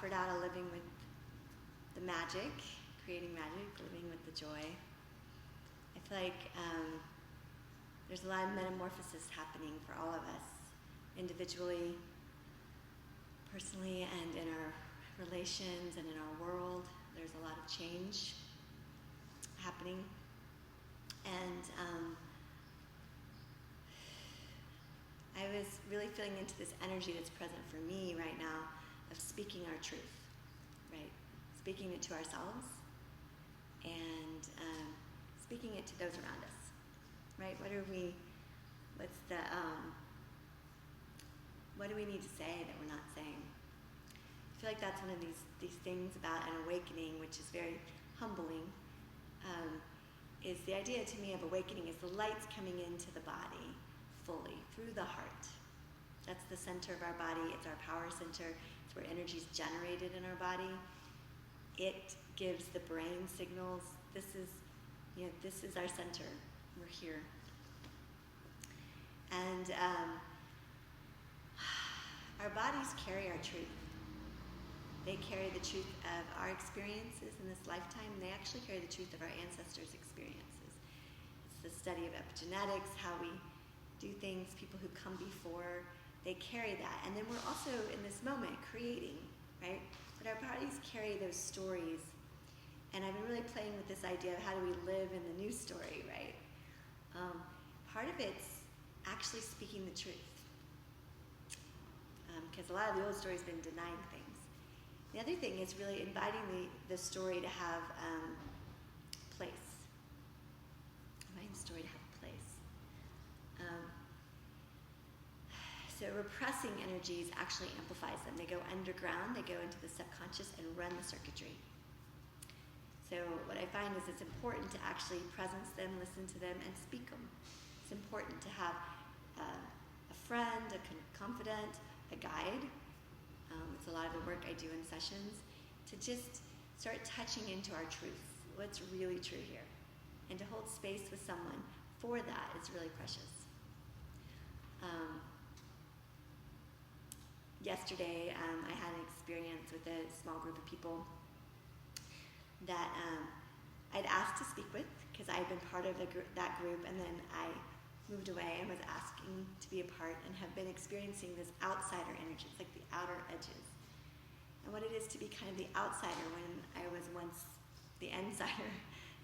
offered out a living with the magic, creating magic, living with the joy. I feel like there's a lot of metamorphosis happening for all of us, individually, personally, and in our relations and in our world. There's a lot of change happening. And I was really feeling into this energy that's present for me right now of speaking our truth, right? Speaking it to ourselves and speaking it to those around us, right? What do we need to say that we're not saying? I feel like that's one of these things about an awakening, which is very humbling, is the idea to me of awakening is the light's coming into the body fully, through the heart. That's the center of our body. It's our power center. It's where energy is generated in our body. It gives the brain signals. This is our center. We're here. And our bodies carry our truth. They carry the truth of our experiences in this lifetime. They actually carry the truth of our ancestors' experiences. It's the study of epigenetics, how we do things, people who come before, they carry that. And then we're also, in this moment, creating, right? But our bodies carry those stories. And I've been really playing with this idea of how do we live in the new story, right? Part of it's actually speaking the truth. Because a lot of the old story's been denying things. The other thing is really inviting the story to have place. Inviting the story to have a place. So repressing energies actually amplifies them. They go underground, they go into the subconscious and run the circuitry. So what I find is it's important to actually presence them, listen to them, and speak them. It's important to have a friend, a confidant, a guide. It's a lot of the work I do in sessions, to just start touching into our truth, what's really true here. And to hold space with someone for that is really precious. Yesterday, I had an experience with a small group of people that I'd asked to speak with, because I had been part of that group, and then I moved away and was asking to be a part and have been experiencing this outsider energy. It's like the outer edges. And what it is to be kind of the outsider when I was once the insider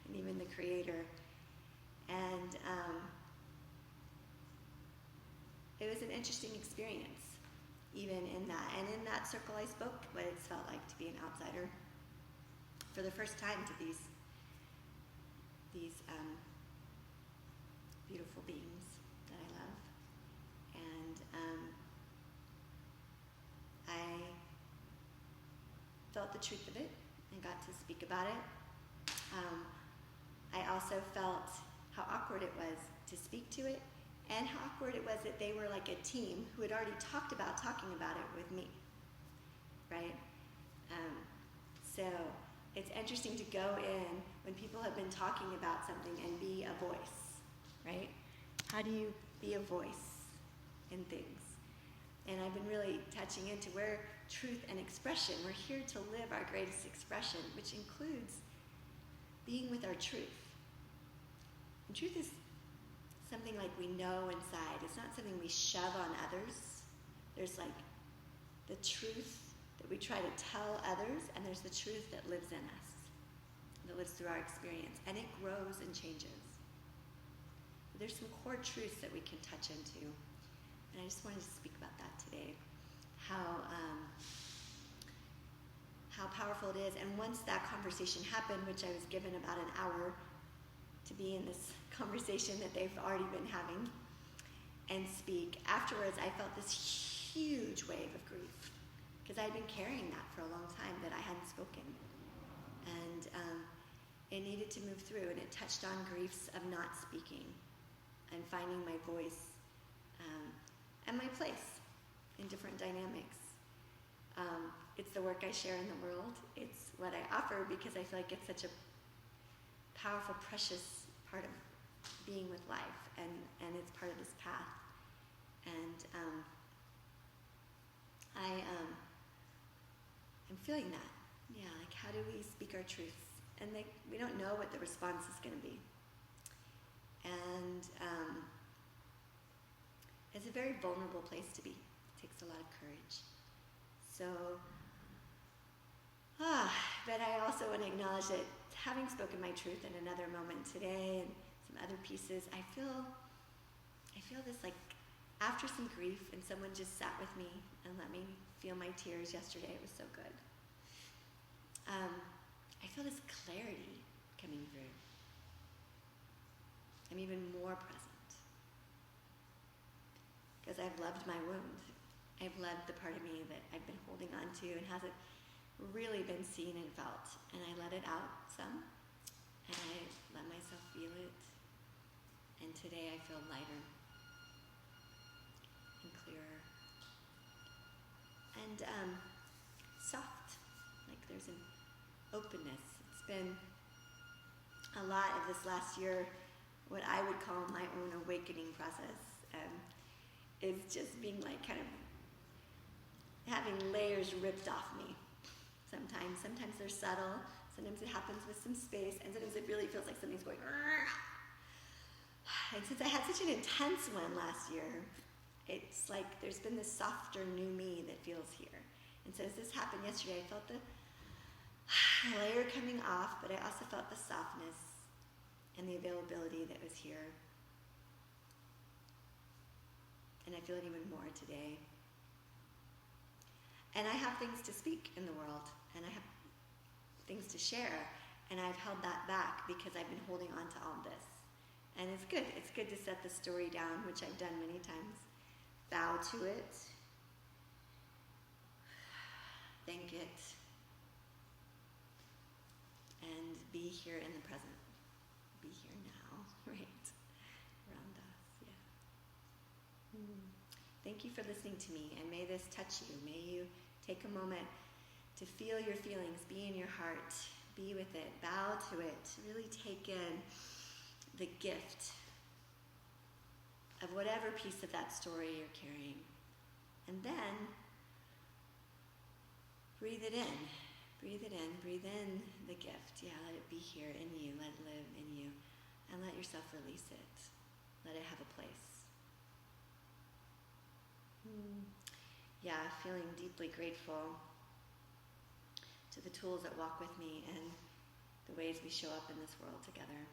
and even the creator. And it was an interesting experience, even in that. And in that circle I spoke what it's felt like to be an outsider for the first time to these beautiful beings that I love. And I felt the truth of it and got to speak about it. I also felt how awkward it was to speak to it, and how awkward it was that they were like a team who had already talked about talking about it with me, right? So it's interesting to go in when people have been talking about something and be a voice, right? How do you be a voice in things? And I've been really touching into where truth and expression, we're here to live our greatest expression, which includes being with our truth. And truth is something like we know inside. It's not something we shove on others. There's like the truth that we try to tell others, and there's the truth that lives in us, that lives through our experience, and it grows and changes. There's some core truths that we can touch into, and I just wanted to speak about that today. How powerful it is. And once that conversation happened, which I was given about an hour to be in this conversation that they've already been having and speak, afterwards I felt this huge wave of grief, because I'd been carrying that for a long time that I hadn't spoken. And it needed to move through, and it touched on griefs of not speaking and finding my voice and my place in different dynamics. It's the work I share in the world. It's what I offer because I feel like it's such a powerful, precious part of being with life, and it's part of this path. And I'm feeling that. Yeah, like how do we speak our truths? And we don't know what the response is going to be. And it's a very vulnerable place to be. It takes a lot of courage. So, but I also want to acknowledge that having spoken my truth in another moment today and some other pieces, I feel this like after some grief, and someone just sat with me and let me feel my tears yesterday. It was so good. I feel this clarity coming through. I'm even more present because I've loved my wound. I've loved the part of me that I've been holding on to and hasn't really been seen and felt. And I let it out some, and I let myself feel it. And today I feel lighter and clearer and soft, like there's an openness. It's been a lot of this last year, what I would call my own awakening process, is just being like kind of having layers ripped off me. Sometimes they're subtle, sometimes it happens with some space, and sometimes it really feels like something's going, Rrr. And since I had such an intense one last year, it's like there's been this softer new me that feels here. And so as this happened yesterday, I felt the layer coming off, but I also felt the softness and the availability that was here. And I feel it even more today. And I have things to speak in the world, and I have things to share, and I've held that back because I've been holding on to all this. And it's good. It's good to set the story down, which I've done many times. Bow to it. Thank it. And be here in the present. Be here now, right? Around us, yeah. Thank you for listening to me, and may this touch you. May you take a moment to feel your feelings, be in your heart, be with it, bow to it, really take in the gift of whatever piece of that story you're carrying. And then breathe it in. Breathe it in. Breathe in the gift. Yeah, let it be here in you. Let it live in you. And let yourself release it. Let it have a place. Yeah, feeling deeply grateful to the tools that walk with me and the ways we show up in this world together.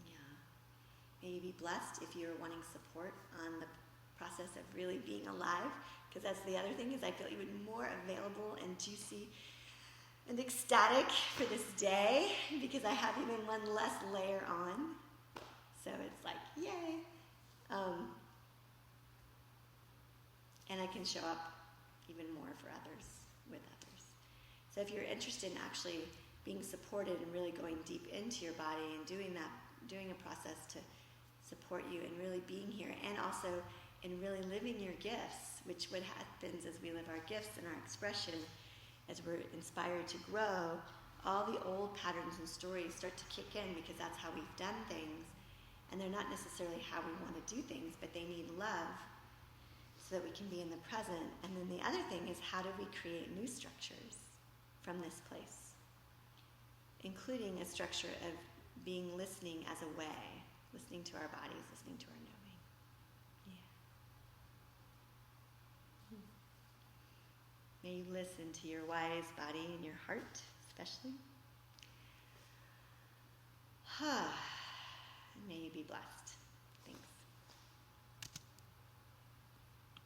Yeah. May you be blessed if you're wanting support on the process of really being alive, because that's the other thing, is I feel even more available and juicy and ecstatic for this day because I have even one less layer on. So it's like, yay. And I can show up even more for others, with others. So if you're interested in actually being supported and really going deep into your body and doing a process to support you and really being here, and also in really living your gifts, which what happens as we live our gifts and our expression, as we're inspired to grow, all the old patterns and stories start to kick in because that's how we've done things. And they're not necessarily how we want to do things, but they need love so that we can be in the present. And then the other thing is, how do we create new structures from this place? Including a structure of being listening as a way, listening to our bodies, listening to our knowing. Yeah. May you listen to your wise body and your heart, especially. May you be blessed.